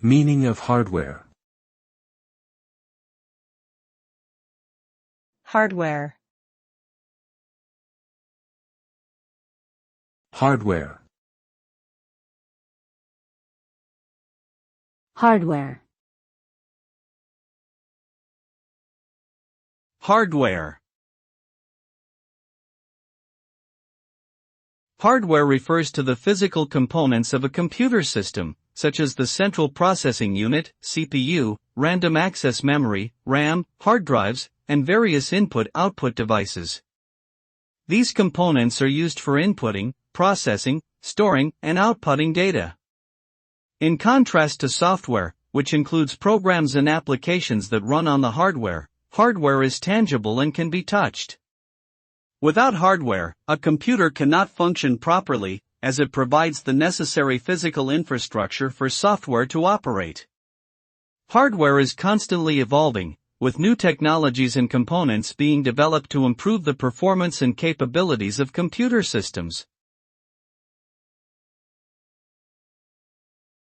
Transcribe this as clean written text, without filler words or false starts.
Meaning of hardware. Hardware. Hardware. Hardware. Hardware. Hardware refers to the physical components of a computer system, such as the central processing unit, CPU, random access memory, RAM, hard drives, and various input-output devices. These components are used for inputting, processing, storing, and outputting data. In contrast to software, which includes programs and applications that run on the hardware, hardware is tangible and can be touched. Without hardware, a computer cannot function properly, as it provides the necessary physical infrastructure for software to operate. Hardware is constantly evolving, with new technologies and components being developed to improve the performance and capabilities of computer systems.